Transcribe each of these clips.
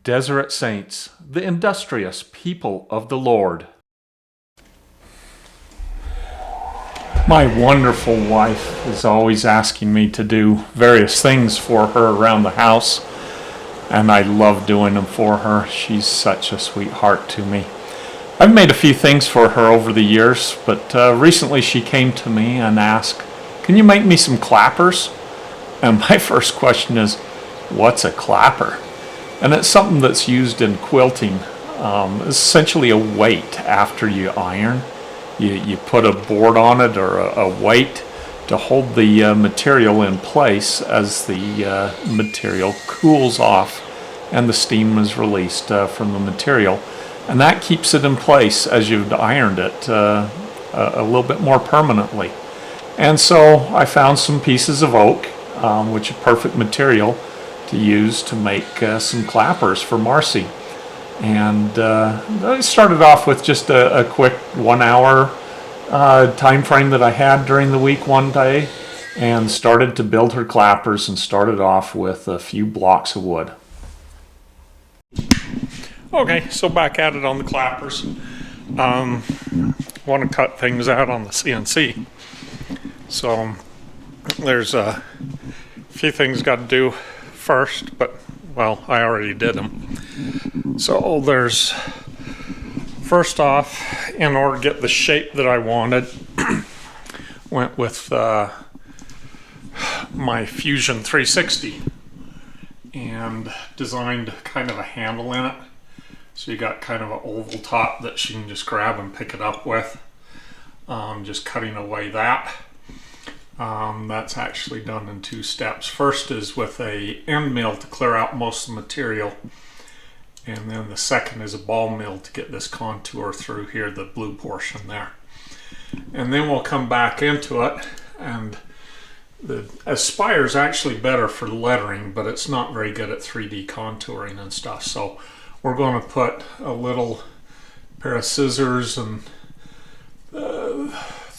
Deseret saints, the industrious people of the Lord. My wonderful wife is always asking me to do various things for her around the house, and I love doing them for her. She's such a sweetheart to me. I've made a few things for her over the years, but recently she came to me and asked, "Can you make me some clappers?" And my first question is, what's a clapper? And it's something that's used in quilting. It's essentially a weight after you iron. You put a board on it or a weight to hold the material in place as the material cools off and the steam is released from the material. And that keeps it in place as you've ironed it a little bit more permanently. And so I found some pieces of oak, which is perfect material to use to make some clappers for Marcy. And I started off with just a quick 1 hour time frame that I had during the week one day, and started to build her clappers, and started off with a few blocks of wood. Okay, so back at it on the clappers. Want to cut things out on the CNC. So there's a few things got to do first, but well, I already did them. So there's, first off, in order to get the shape that I wanted, went with my Fusion 360 and designed kind of a handle in it. So you got kind of an oval top that she can just grab and pick it up with. Just cutting away that. That's actually done in 2 steps. First is with a end mill to clear out most of the material, and then the second is a ball mill to get this contour through here, the blue portion there. And then we'll come back into it, and the Aspire is actually better for lettering, but it's not very good at 3D contouring and stuff. So we're going to put a little pair of scissors and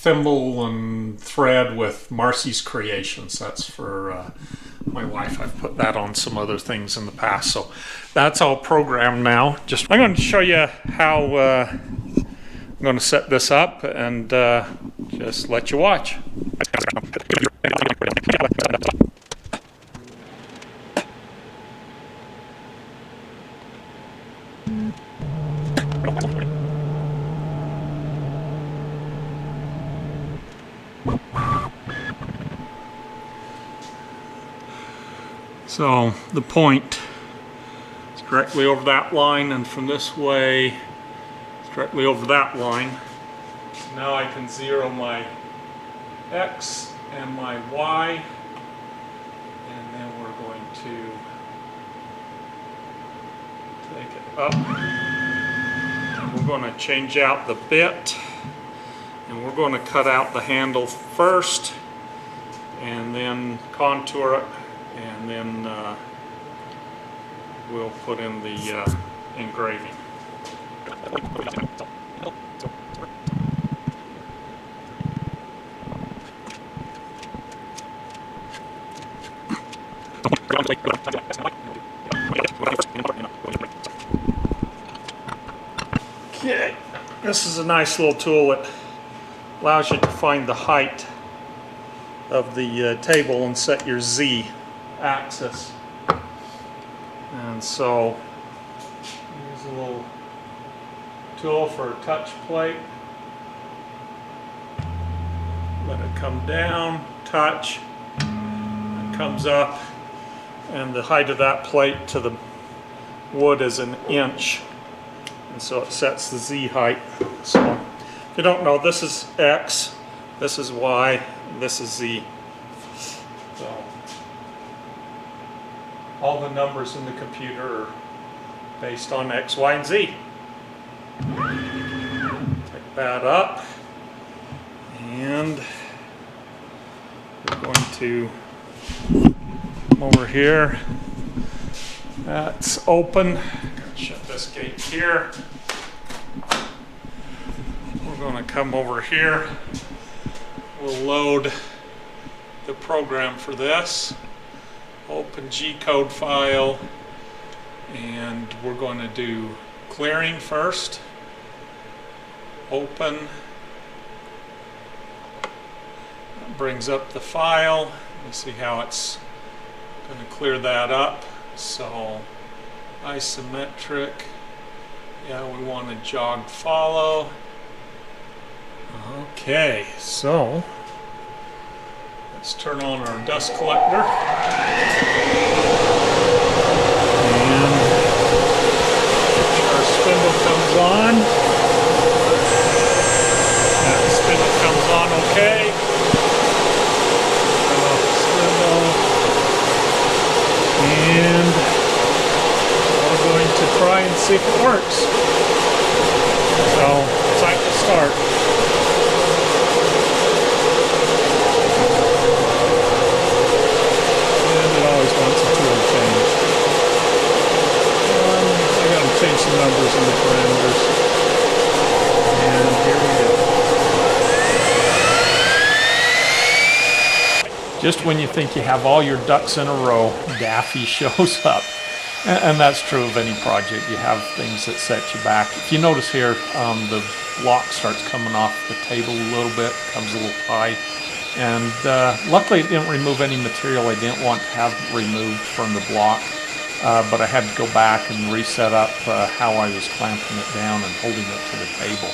thimble and thread with Marcy's Creations. That's for my wife. I've put that on some other things in the past. So that's all programmed now. I'm going to show you how I'm going to set this up, and just let you watch. So the point is directly over that line, and from this way it's directly over that line. Now I can zero my X and my Y, and then we're going to take it up. We're going to change out the bit, and we're going to cut out the handle first and then contour it, and then we'll put in the engraving. Okay, this is a nice little tool that allows you to find the height of the table and set your Z axis. And so here's a little tool for a touch plate. Let it come down, touch, it comes up, and the height of that plate to the wood is 1 inch, and so it sets the Z height. So if you don't know, this is X, this is Y, this is Z. So all the numbers in the computer are based on X, Y, and Z. Pick that up, and we're going to come over here. That's open. Shut this gate here. We're going to come over here. We'll load the program for this. Open G-code file, And we're going to do clearing first. Open. That brings up the file. Let me see how it's going to clear that up. So isometric. Yeah, we want to jog follow. Okay, so let's turn on our dust collector. And our spindle comes on. That spindle comes on okay. Spindle. And we're going to try and see if it works. So, time to start. And it always wants a tool change. I gotta change some numbers in the parameters. And here we go. Just when you think you have all your ducks in a row, Daffy shows up. And that's true of any project. You have things that set you back. If you notice here, the block starts coming off the table a little bit, comes a little high. And luckily it didn't remove any material I didn't want to have removed from the block. But I had to go back and reset up how I was clamping it down and holding it to the table.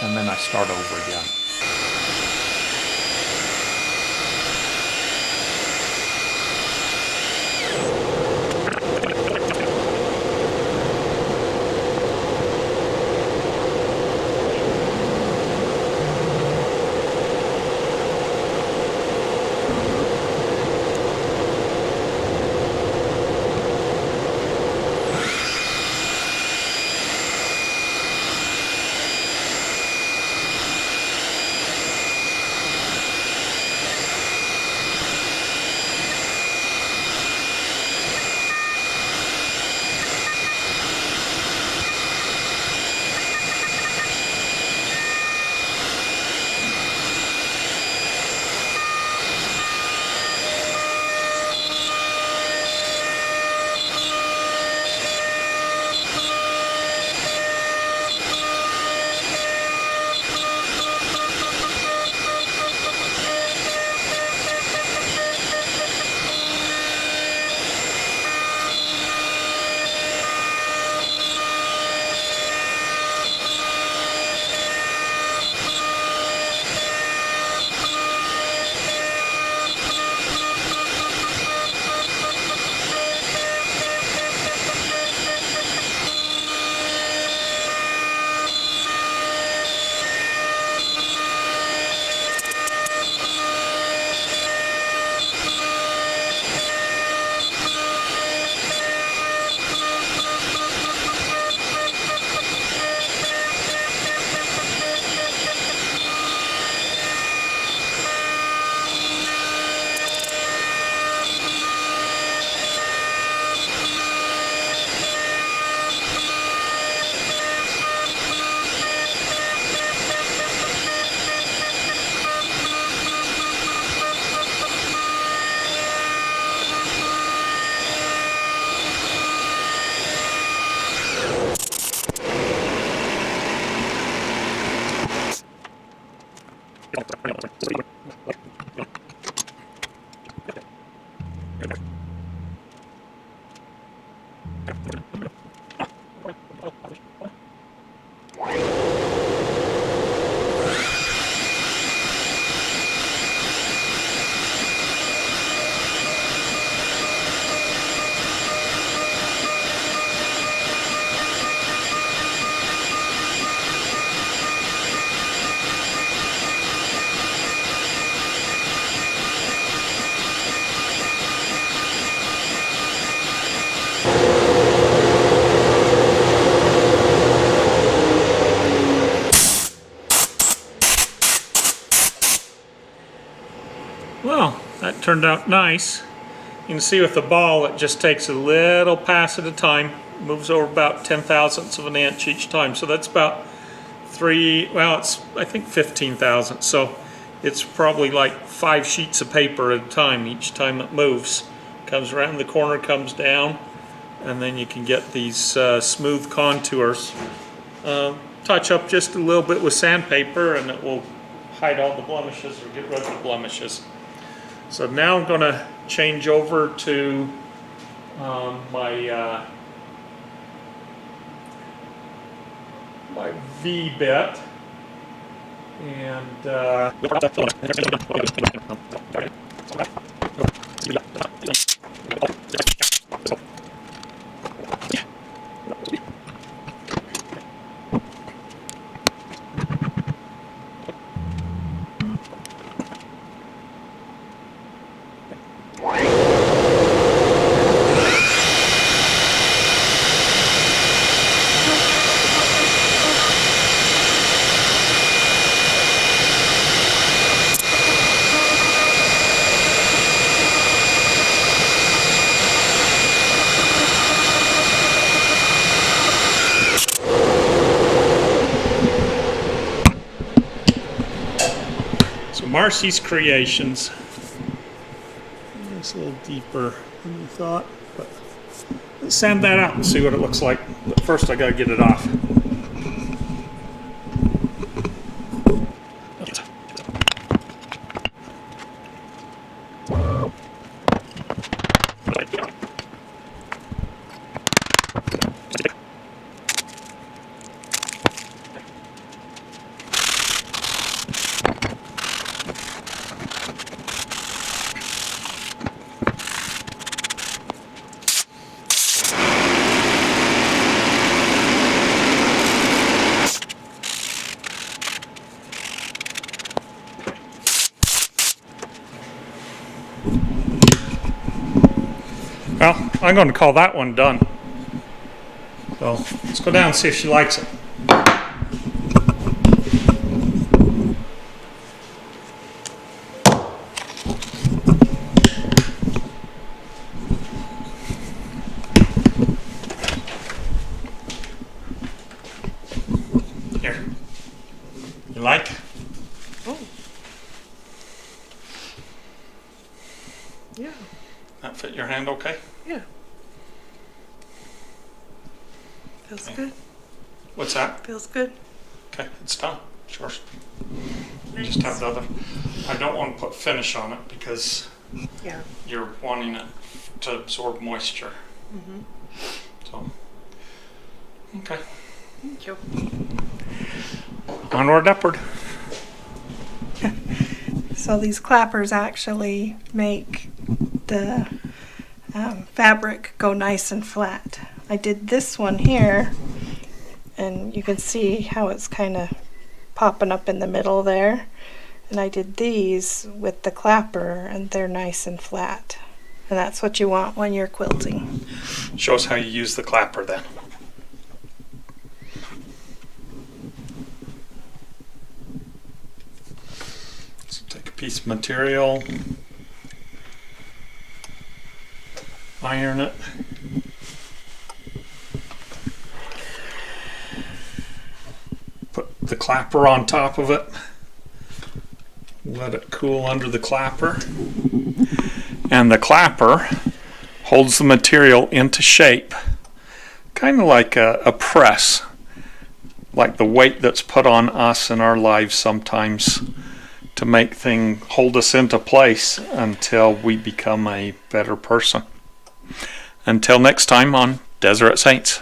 And then I start over again. Well, that turned out nice. You can see with the ball, it just takes a little pass at a time. Moves over about 10,000ths of an inch each time. So that's about it's I think 15 thousandths. So it's probably like 5 sheets of paper at a time each time it moves. Comes around the corner, comes down, and then you can get these smooth contours. Touch up just a little bit with sandpaper and it will hide all the blemishes or get rid of the blemishes. So now I'm going to change over to my V bit, and Marcy's Creations. It's a little deeper than you thought, but let's sand that out and see what it looks like. But first I gotta get it off. Well, I'm going to call that one done. So let's go down and see if she likes it. Here. You like? Oh. Yeah. That fit your hand okay? Yeah. Feels good. What's that? Feels good. Okay, it's done. Sure. You just have the other. I don't want to put finish on it because Yeah. you're wanting it to absorb moisture. Mm-hmm. So, okay. Thank you. Onward, upward. So these clappers actually make the fabric go nice and flat. I did this one here, and you can see how it's kind of popping up in the middle there. And I did these with the clapper, and they're nice and flat. And that's what you want when you're quilting. Show us how you use the clapper then. So take a piece of material, iron it. Put the clapper on top of it. Let it cool under the clapper. And the clapper holds the material into shape, kind of like a press, like the weight that's put on us in our lives sometimes to make things hold us into place until we become a better person. Until next time on Deseret Saints.